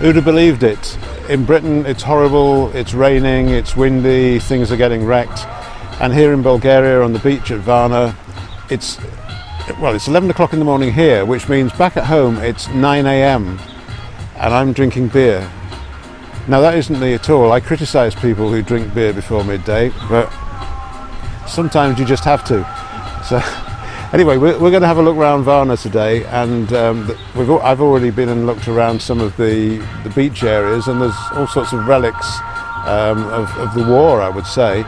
Who'd have believed it? In Britain it's horrible, it's raining, it's windy, things are getting wrecked. And here in Bulgaria on the beach at Varna, it's 11 o'clock in the morning here, which means back at home it's 9 a.m. and I'm drinking beer. Now that isn't me at all. I criticise people who drink beer before midday, but sometimes you just have to. So anyway, we're going to have a look around Varna today, and I've already been and looked around some of the beach areas, and there's all sorts of relics of the war, I would say.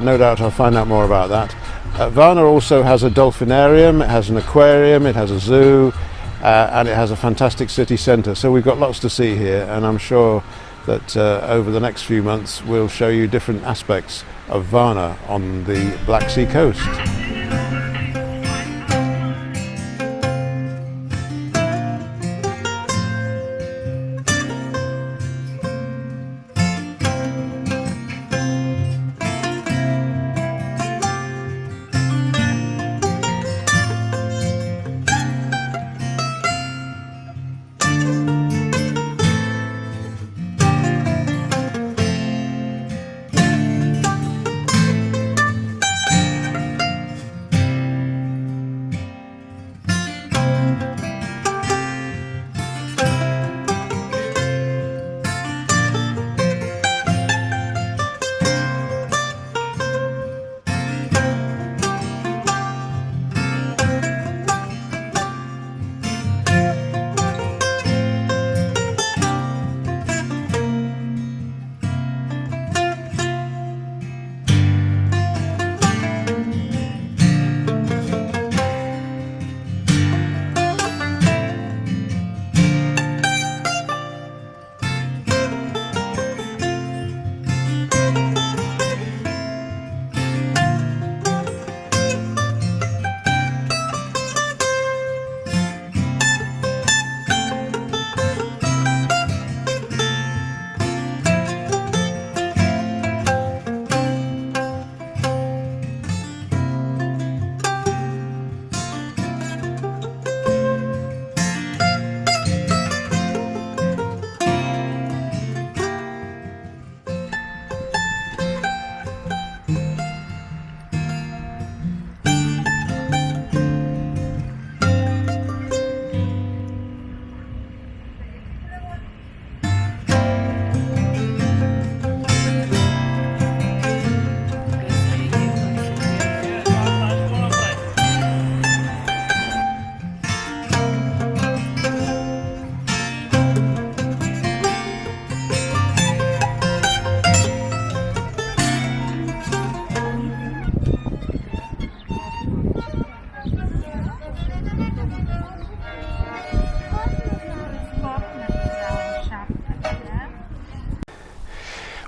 No doubt I'll find out more about that. Varna also has a dolphinarium, it has an aquarium, it has a zoo, and it has a fantastic city centre. So we've got lots to see here, and I'm sure that over the next few months we'll show you different aspects of Varna on the Black Sea coast.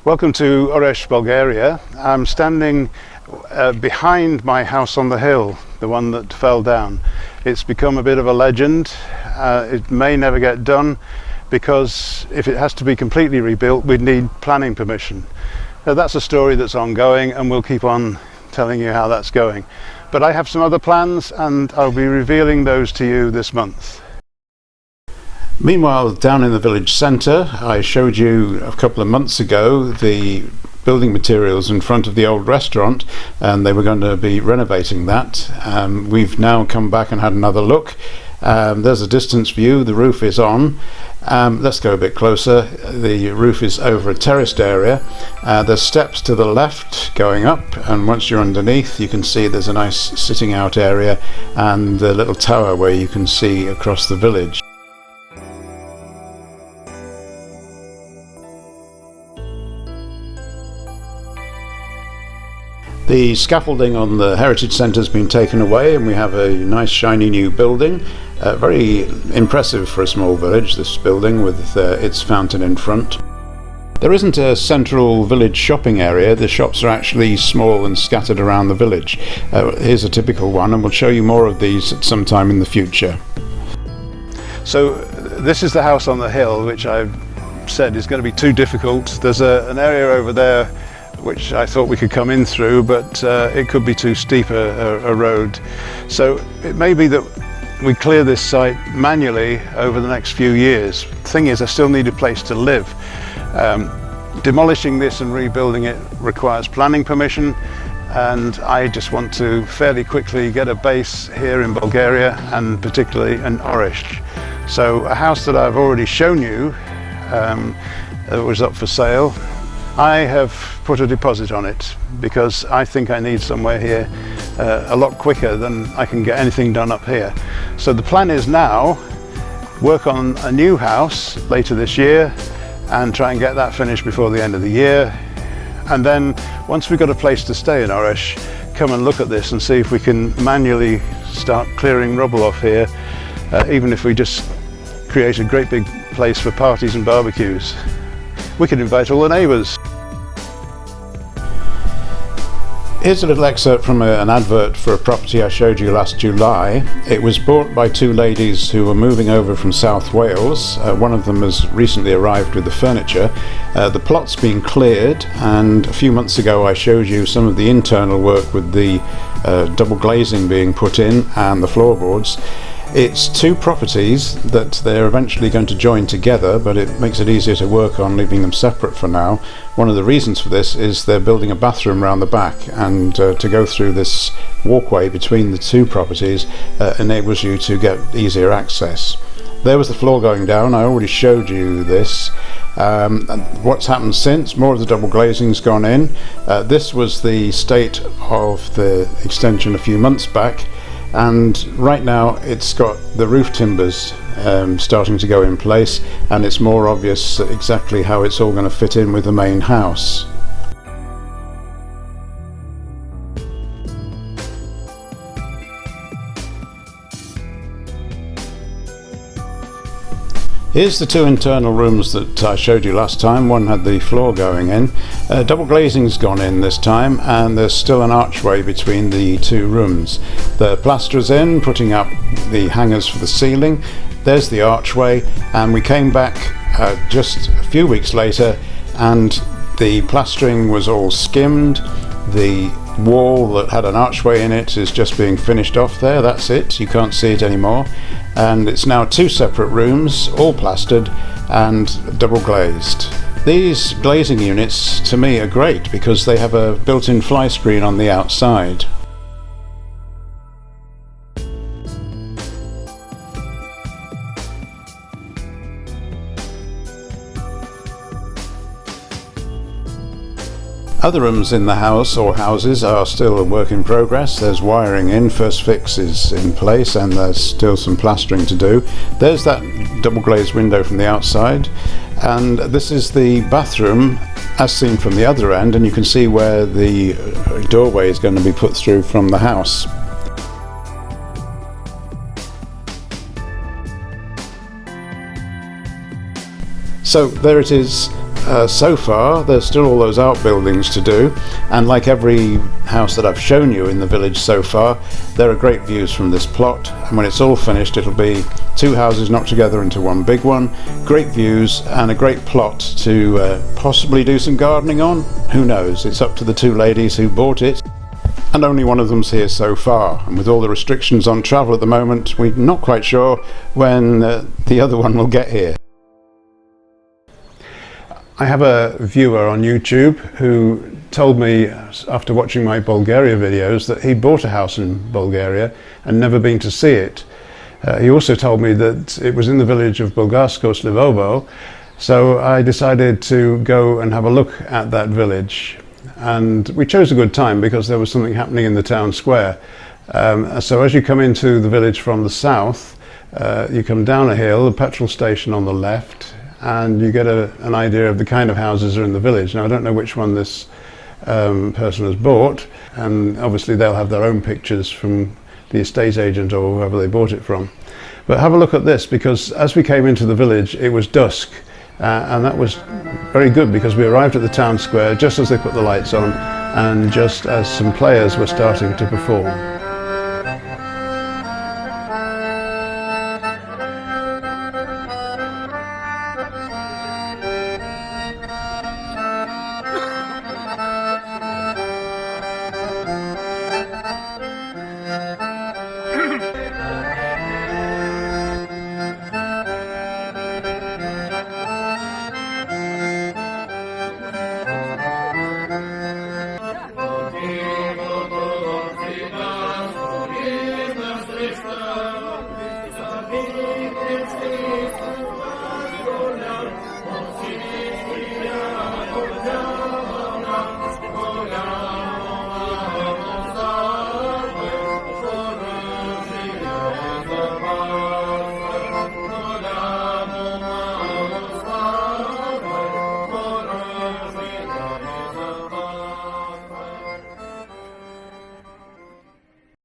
Welcome to Oresh, Bulgaria. I'm standing behind my house on the hill, the one that fell down. It's become a bit of a legend. It may never get done because if it has to be completely rebuilt, we'd need planning permission. That's a story that's ongoing, and we'll keep on telling you how that's going. But I have some other plans, and I'll be revealing those to you this month. Meanwhile, down in the village centre, I showed you a couple of months ago the building materials in front of the old restaurant, and they were going to be renovating that. We've now come back and had another look. There's a distance view, the roof is on. Let's go a bit closer. The roof is over a terraced area. There's steps to the left going up, and once you're underneath you can see there's a nice sitting out area and a little tower where you can see across the village. The scaffolding on the Heritage Centre has been taken away, and we have a nice shiny new building. Very impressive for a small village, this building with its fountain in front. There isn't a central village shopping area. The shops are actually small and scattered around the village. Here's a typical one, and we'll show you more of these at some time in the future. So this is the house on the hill, which I've said is going to be too difficult. There's an area over there which I thought we could come in through, but it could be too steep a road. So it may be that we clear this site manually over the next few years. The thing is, I still need a place to live. Demolishing this and rebuilding it requires planning permission, and I just want to fairly quickly get a base here in Bulgaria, and particularly in Oresh. So a house that I've already shown you that was up for sale, I have put a deposit on it because I think I need somewhere here a lot quicker than I can get anything done up here. So the plan is now work on a new house later this year and try and get that finished before the end of the year. And then once we've got a place to stay in Oresh, come and look at this and see if we can manually start clearing rubble off here, even if we just create a great big place for parties and barbecues. We could invite all the neighbours. Here's a little excerpt from an advert for a property I showed you last July. It was bought by two ladies who were moving over from South Wales. One of them has recently arrived with the furniture. The plot's been cleared, and a few months ago I showed you some of the internal work with the double glazing being put in and the floorboards. It's two properties that they're eventually going to join together, but it makes it easier to work on leaving them separate for now. One of the reasons for this is they're building a bathroom around the back, and to go through this walkway between the two properties enables you to get easier access. There was the floor going down. I already showed you this. And what's happened since? More of the double glazing's gone in. This was the state of the extension a few months back. And right now it's got the roof timbers starting to go in place, and it's more obvious exactly how it's all going to fit in with the main house. Here's the two internal rooms that I showed you last time. One had the floor going in. Double glazing's gone in this time, and there's still an archway between the two rooms. The plasterer's in, putting up the hangers for the ceiling. There's the archway, and we came back just a few weeks later, and the plastering was all skimmed. The wall that had an archway in it is just being finished off there. That's it, you can't see it anymore. And it's now two separate rooms, all plastered and double glazed. These glazing units to me are great because they have a built-in fly screen on the outside. Other rooms in the house or houses are still a work in progress. There's wiring in, first fix is in place, and there's still some plastering to do. There's that double glazed window from the outside, and this is the bathroom as seen from the other end, and you can see where the doorway is going to be put through from the house. So there it is. So far there's still all those outbuildings to do, and like every house that I've shown you in the village so far, there are great views from this plot, and when it's all finished it'll be two houses knocked together into one big one, great views and a great plot to possibly do some gardening on. Who knows, it's up to the two ladies who bought it, and only one of them's here so far, and with all the restrictions on travel at the moment we're not quite sure when the other one will get here. I have a viewer on YouTube who told me after watching my Bulgaria videos that he bought a house in Bulgaria and never been to see it. He also told me that it was in the village of Bulgarsko Slivovo, so I decided to go and have a look at that village. And we chose a good time because there was something happening in the town square. So as you come into the village from the south, you come down a hill, the petrol station on the left, and you get an idea of the kind of houses are in the village. Now I don't know which one this person has bought, and obviously they'll have their own pictures from the estate agent or whoever they bought it from. But have a look at this, because as we came into the village it was dusk, and that was very good because we arrived at the town square just as they put the lights on and just as some players were starting to perform.